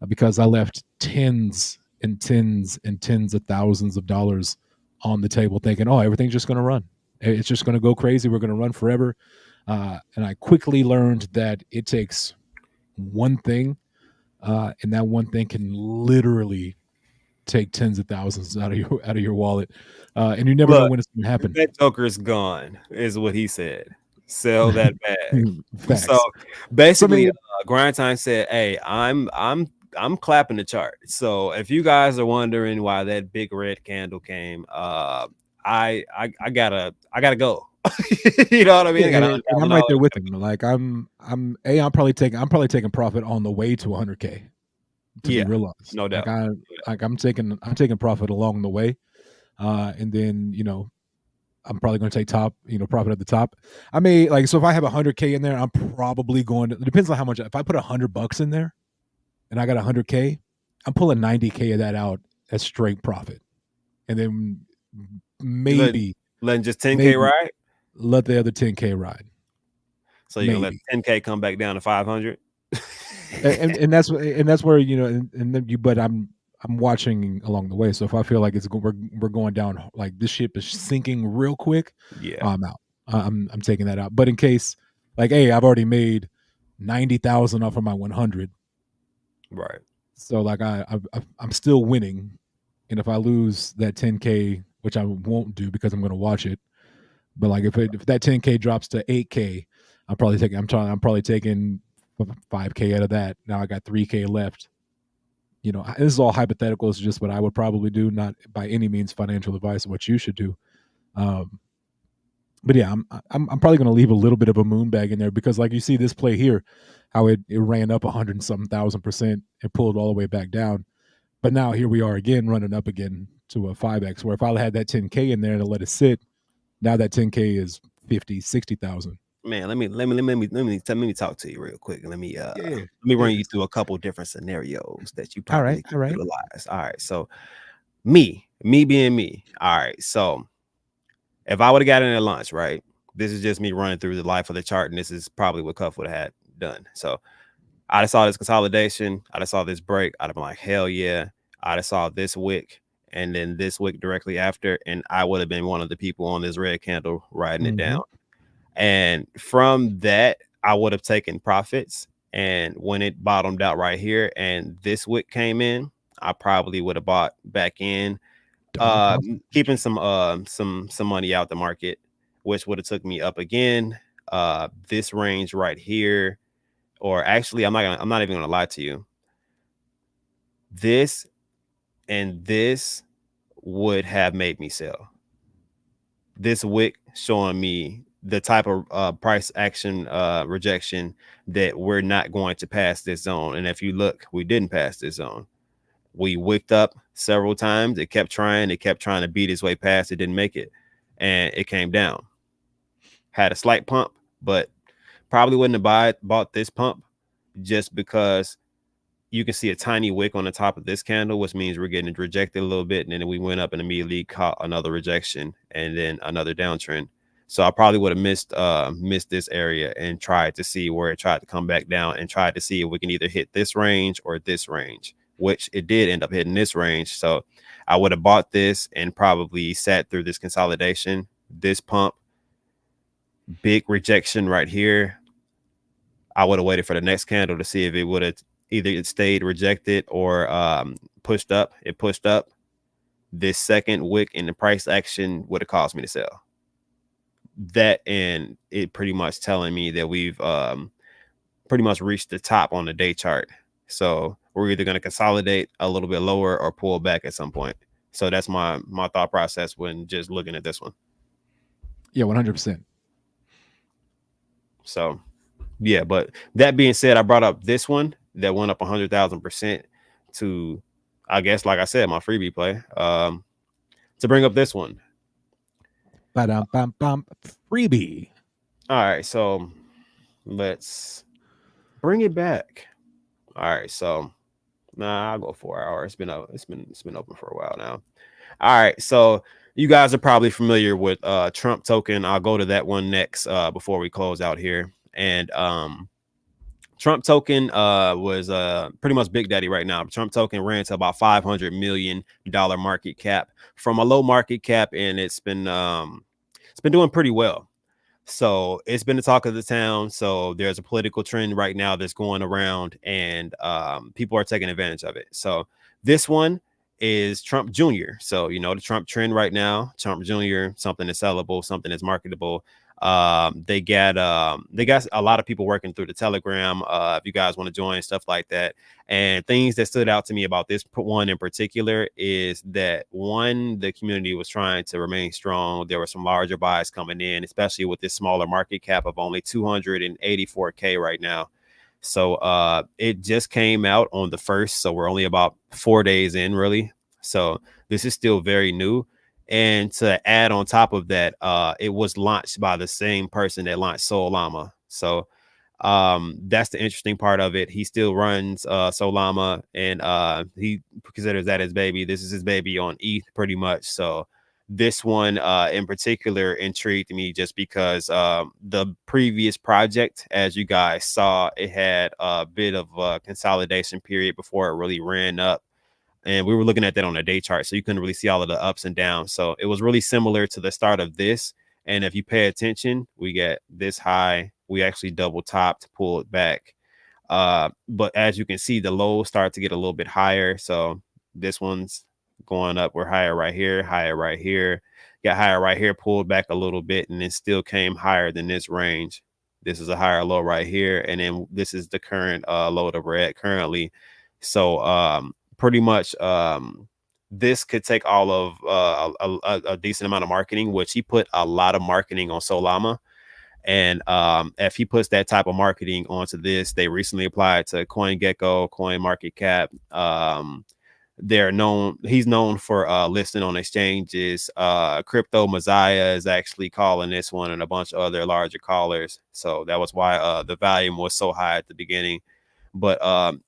because I left tens and tens and tens of thousands of dollars on the table thinking, oh, everything's just going to run. It's just going to go crazy. We're going to run forever. And I quickly learned that it takes one thing, and that one thing can literally take tens of thousands out of your wallet, and you never know when it's going to happen. That joker's gone, is what he said. Sell that bag. Facts. So basically, Grind Time said, "Hey, I'm clapping the chart. So if you guys are wondering why that big red candle came, I gotta go." You know what I mean? And I'm right there with him. Like I'm probably taking profit on the way to 100K. To be realized, no doubt. I'm taking profit along the way, and then I'm probably going to take profit at the top. I may so if I have 100K in there, I'm probably going to. It depends on how much. If I put $100 in there, and I got 100K, I'm pulling 90K of that out as straight profit, and then maybe letting just 10K ride. Let the other 10K ride. So you're gonna let 10K come back down to 500. and that's where but I'm watching along the way. So if I feel like we're going down, like this ship is sinking real quick, I'm out. I'm taking that out. But in case, hey, I've already made 90,000 off of my 100, right? So I'm still winning, and if I lose that 10K, which I won't do because I'm going to watch it, but if that 10K drops to 8K, I'm probably taking 5K out of that. Now I got 3K left. This is all hypothetical. It's just what I would probably do, not by any means financial advice of what you should do. But yeah, I'm probably going to leave a little bit of a moon bag in there because, like you see this play here, how it ran up 100-something,000% and pulled all the way back down. But now here we are again, running up again to a 5X, where if I had that 10K in there and let it sit, now that 10K is 50, 60,000. Man, let me talk to you real quick. Let me run you through a couple different scenarios that you probably all right. utilize. All right, so me being me. All right, so if I would have gotten in at lunch, right? This is just me running through the life of the chart, and this is probably what Cuff would have had done. So I just saw this consolidation. I just saw this break. I'd have been like, hell yeah. I just saw this wick and then this wick directly after, and I would have been one of the people on this red candle riding it down. And from that, I would have taken profits. And when it bottomed out right here and this wick came in, I probably would have bought back in, keeping some money out the market, which would have took me up again. This range right here, or actually, I'm not even gonna lie to you. This and this would have made me sell. This wick showing me the type of price action rejection that we're not going to pass this zone. And if you look, we didn't pass this zone. We wicked up several times. It kept trying to beat its way past. It didn't make it, and it came down. Had a slight pump, but probably wouldn't have bought this pump just because you can see a tiny wick on the top of this candle, which means we're getting rejected a little bit, and then we went up and immediately caught another rejection and then another downtrend. So I probably would have missed this area and tried to see where it tried to come back down and tried to see if we can either hit this range or this range, which it did end up hitting this range. So I would have bought this and probably sat through this consolidation, this pump, big rejection right here. I would have waited for the next candle to see if it would have either it stayed rejected or pushed up. It pushed up. This second wick in the price action would have caused me to sell. That and it pretty much telling me that we've pretty much reached the top on the day chart. So we're either going to consolidate a little bit lower or pull back at some point. So that's my thought process when just looking at this one. Yeah, 100%. So yeah, but that being said, I brought up this one that went up 100,000% to, I guess, like I said, my freebie play. To bring up this one. Freebie. All right, so let's bring it back. All right, so I'll go 4 hours. It's been open for a while now. All right, so you guys are probably familiar with Trump token. I'll go to that one next before we close out here. And Trump token was pretty much Big Daddy right now. Trump token ran to about $500 million market cap from a low market cap, and it's been doing pretty well. So it's been the talk of the town. So there's a political trend right now that's going around, and people are taking advantage of it. So this one is Trump Jr. So, you know, the Trump trend right now, Trump Jr., something that's sellable, something that's marketable. They got a lot of people working through the Telegram. If you guys want to join, stuff like that. And things that stood out to me about this one in particular is that one, the community was trying to remain strong. There were some larger buys coming in, especially with this smaller market cap of only 284K right now. So it just came out on the 1st. So we're only about 4 days in, really. So this is still very new. And to add on top of that, it was launched by the same person that launched Solana. So that's the interesting part of it. He still runs Solana, and he considers that his baby. This is his baby on ETH pretty much. So this one in particular intrigued me just because the previous project, as you guys saw, it had a bit of a consolidation period before it really ran up. And we were looking at that on a day chart, so you couldn't really see all of the ups and downs. So it was really similar to the start of this. And if you pay attention, we get this high. We actually double top to pull it back. But as you can see, the lows start to get a little bit higher. So this one's going up. We're higher right here, got higher right here, pulled back a little bit, and then still came higher than this range. This is a higher low right here. And then this is the current low that we're at currently. So pretty much this could take all of a decent amount of marketing, which he put a lot of marketing on Solana. And if he puts that type of marketing onto this, they recently applied to CoinGecko, CoinMarketCap. He's known for listing on exchanges. Crypto Messiah is actually calling this one, and a bunch of other larger callers. So that was why the volume was so high at the beginning. But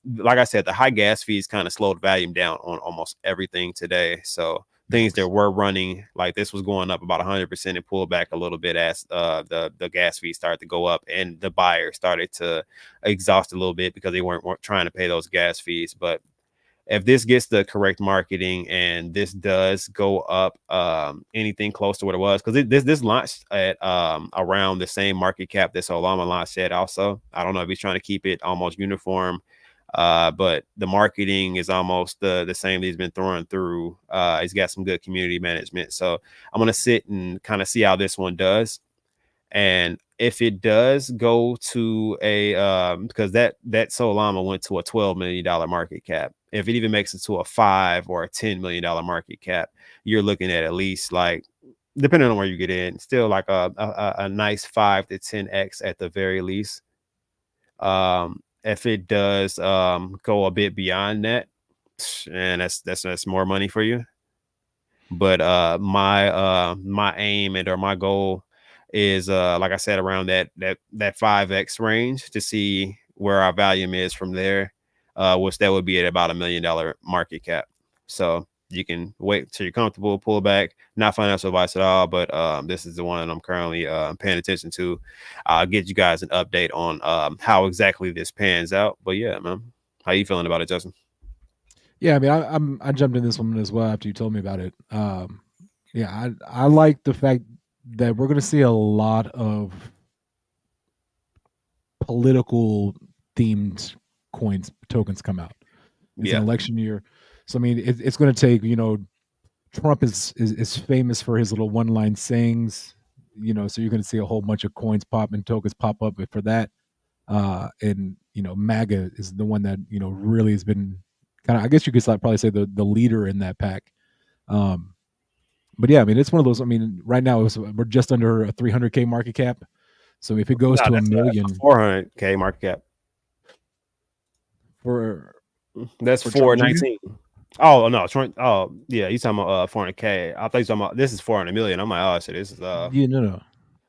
like I said, the high gas fees kind of slowed volume down on almost everything today. So things that were running, like this was going up about 100% and pulled back a little bit as the gas fees started to go up, and the buyer started to exhaust a little bit because they weren't trying to pay those gas fees. But if this gets the correct marketing and this does go up anything close to what it was, because this launched at around the same market cap that Solana launched at also. I don't know if he's trying to keep it almost uniform, but the marketing is almost the same that he's been throwing through. He's got some good community management. So I'm going to sit and kind of see how this one does. And if it does go to a because that Solana went to a $12 million market cap. If it even makes it to a $5 or a $10 million market cap, you're looking at least, like, depending on where you get in, still like a nice 5 to 10x at the very least. If it does go a bit beyond that, and that's more money for you. But my aim or my goal is like I said, around that 5x range to see where our volume is from there, which that would be at about $1 million market cap. So You can wait till you're comfortable, pull back. Not financial advice at all, but this is the one that I'm currently paying attention to. I'll get you guys an update on how exactly this pans out. But yeah, man, how you feeling about it, Justin? Yeah, I mean, I jumped in this one as well after you told me about it. Yeah, I like the fact that we're going to see a lot of political themed coins tokens come out. It's an Yeah, election year, so I mean, it's going to take, Trump is famous for his little one line sayings, so you're going to see a whole bunch of coins pop and tokens pop up for that. And MAGA is the one that really has been kind of, I guess you could probably say the leader in that pack. But yeah, I mean, it's one of those. I mean, right now we're just under a 300K market cap. So if it goes no, to a that's million 400K market cap. for That's Trump Jr. 419. Oh no, oh yeah, you talking about 400K? I thought you talking about this is 400 million. I'm like, oh shit, this is Yeah, no.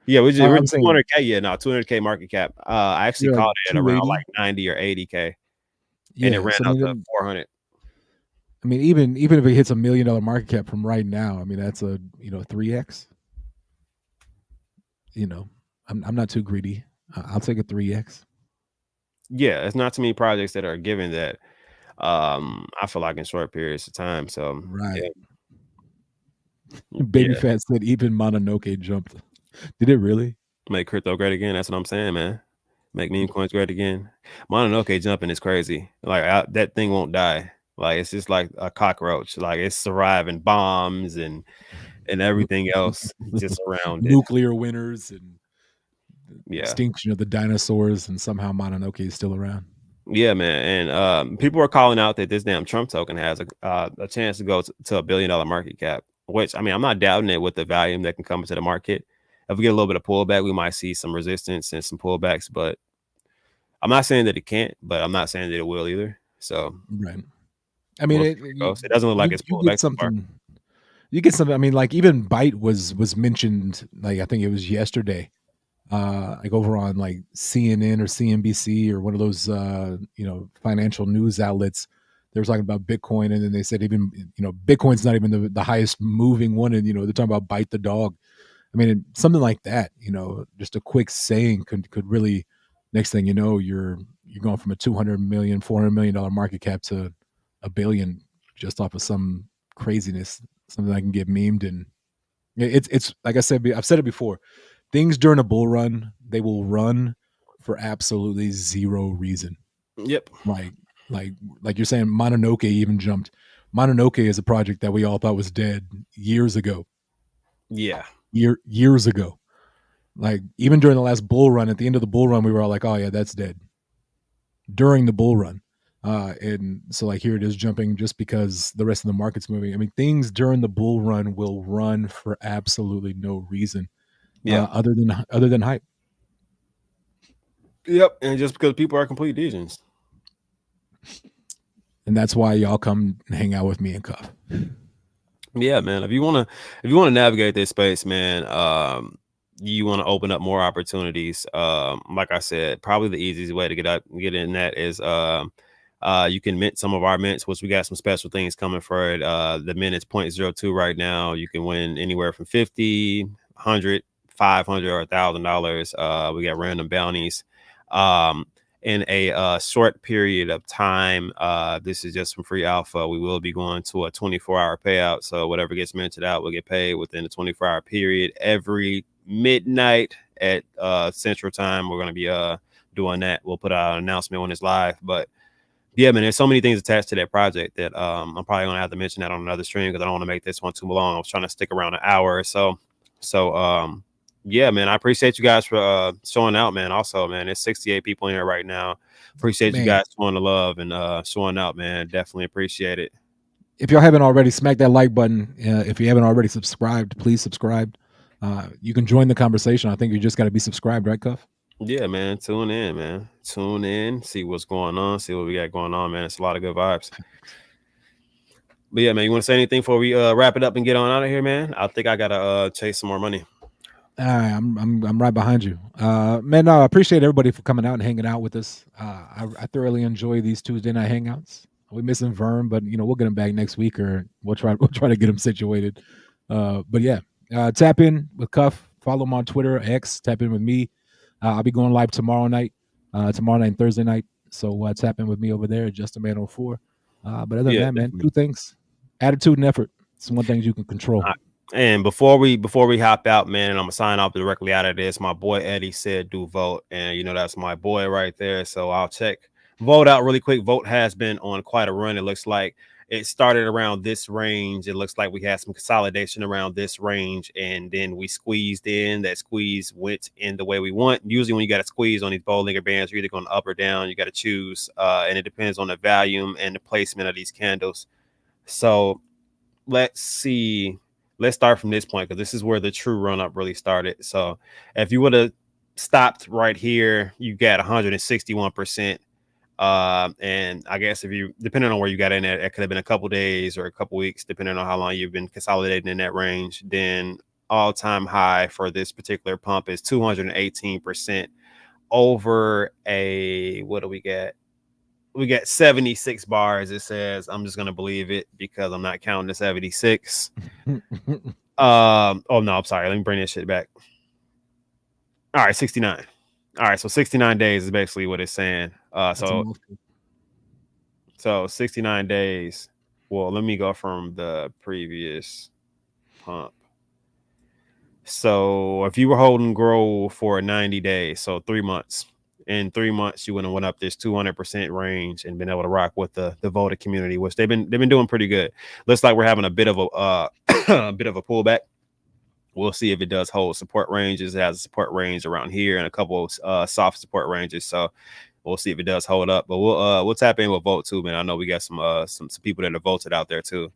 yeah, we're I'm saying 200K. Yeah, no, 200K market cap. I actually you're like caught it at around 280. like 90 or 80K, and it Yeah. ran So I out to mean, 400. even if it hits $1 million market cap from right now, I mean that's a 3x. I'm not too greedy. I'll take a 3x. Yeah, it's not too many projects that are given that. I feel like in short periods of time. So Right. Baby yeah, Fat said even Mononoke jumped. Did it really? make crypto great again. That's what I'm saying, man. Make meme coins great again. Mononoke jumping is crazy. Like that thing won't die. Like it's just like a cockroach. Like it's surviving bombs and everything else just around it. Nuclear winners and Yeah. extinction of the dinosaurs, and somehow Mononoke is still around. Yeah, man. And people are calling out that this damn Trump token has a chance to go to $1 billion market cap, which I mean, I'm not doubting it with the volume that can come into the market. If we get a little bit of pullback, we might see some resistance and some pullbacks, but I'm not saying that it can't, but I'm not saying that it will either. So Right. I mean, we'll see where it goes. It doesn't look like it's you pulled get back so far. something. You get something. I mean, like even Byte was mentioned. Like I think it was yesterday. Like over on like CNN or CNBC or one of those financial news outlets. They were talking about Bitcoin, and then they said even Bitcoin's not even the highest moving one, and they're talking about Byte the dog. I mean, something like that. Just a quick saying could really. Next thing you know, you're going from a 200 million, $400 million market cap to $1 billion just off of some craziness, something that can get memed. And it's like I said, I've said it before. Things during a bull run, they will run for absolutely zero reason. Yep. Like you're saying, Mononoke even jumped. Mononoke is a project that we all thought was dead years ago. Yeah. Years ago. Like even during the last bull run, at the end of the bull run, we were all like, "Oh yeah, that's dead." During the bull run, and so like here it is jumping just because the rest of the market's moving. I mean, things during the bull run will run for absolutely no reason, Yeah. other than hype. Yep. And just because people are complete degens. And that's why y'all come and hang out with me and Cuff. Yeah, man. If you wanna navigate this space, man, you want to open up more opportunities. Like I said, probably the easiest way to get in that is you can mint some of our mints, which we got some special things coming for it. The mint is 0.02 right now. You can win anywhere from 50, 100, 500, or $1,000. We got random bounties. In a short period of time, this is just some free alpha. We will be going to a 24-hour payout. So whatever gets minted out will get paid within the 24-hour period. Every midnight at Central Time, we're going to be doing that. We'll put out an announcement when it's live. But yeah, man, there's so many things attached to that project that I'm probably going to have to mention that on another stream because I don't want to make this one too long. I was trying to stick around an hour or so. So yeah, man, I appreciate you guys for showing out, man. Also, man, there's 68 people in here right now. Appreciate you guys showing the love and showing out, man. Definitely appreciate it. If y'all haven't already, smack that like button. If you haven't already subscribed, please subscribe. You can join the conversation. I think you just got to be subscribed, right, Cuff? Yeah, man. Tune in, man. Tune in, see what's going on, see what we got going on, man. It's a lot of good vibes. But yeah, man, you want to say anything before we wrap it up and get on out of here, man? I think I gotta chase some more money. I'm right behind you, man. No, I appreciate everybody for coming out and hanging out with us. I thoroughly enjoy these Tuesday night hangouts. We missing Vern, but we'll get him back next week, or we'll try to get him situated. But yeah, tap in with Cuff. Follow him on Twitter, X. Tap in with me. I'll be going live tomorrow night and Thursday night. So tap in with me over there, JustAman04. But other than that, man, definitely. 2 things: attitude and effort. It's one thing you can control. And before we hop out, man, and I'm gonna sign off directly out of this. My boy Eddie said do vote, and that's my boy right there. So I'll check vote out really quick. Vote has been on quite a run. It looks like it started around this range. It looks like we had some consolidation around this range, and then we squeezed in. That squeeze went in the way we want. Usually, when you got to squeeze on these Bollinger Bands, you're either going up or down. You got to choose, and it depends on the volume and the placement of these candles. So let's see. Let's start from this point, because this is where the true run up really started. So if you would have stopped right here, you got 161%. And I guess if you, depending on where you got in there, it could have been a couple days or a couple weeks, depending on how long you've been consolidating in that range. Then all-time high for this particular pump is 218% over a, what do we get? We got 76 bars. It says, I'm just gonna believe it because I'm not counting the 76. Oh no, I'm sorry. Let me bring this shit back. All right, 69. All right, so 69 days is basically what it's saying. So 69 days. Well, let me go from the previous pump. So if you were holding grow for 90 days, so 3 months. In 3 months, you would have went up this 200% range and been able to rock with the voter community, which they've been doing pretty good. Looks like we're having a bit of a a bit of a pullback. We'll see if it does hold support ranges. It has a support range around here and a couple of soft support ranges. So we'll see if it does hold up. But we'll tap in with vote too, man. I know we got some people that have voted out there too.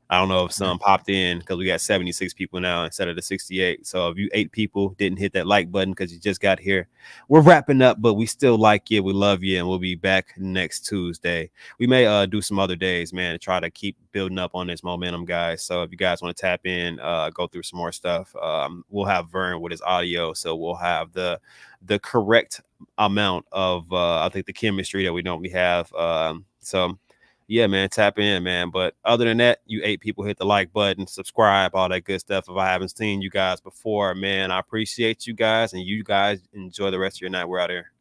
I don't know if some popped in because we got 76 people now instead of the 68. So if you 8 people didn't hit that like button because you just got here, we're wrapping up, but we still like you. We love you, and we'll be back next Tuesday. We may do some other days, man, to try to keep building up on this momentum, guys. So if you guys want to tap in, go through some more stuff. We'll have Vern with his audio, so we'll have the correct amount of I think the chemistry that we normally have. So yeah, man, tap in, man. But other than that, you 8 people, hit the like button, subscribe, all that good stuff. If I haven't seen you guys before, man, I appreciate you guys, and you guys enjoy the rest of your night. We're out here.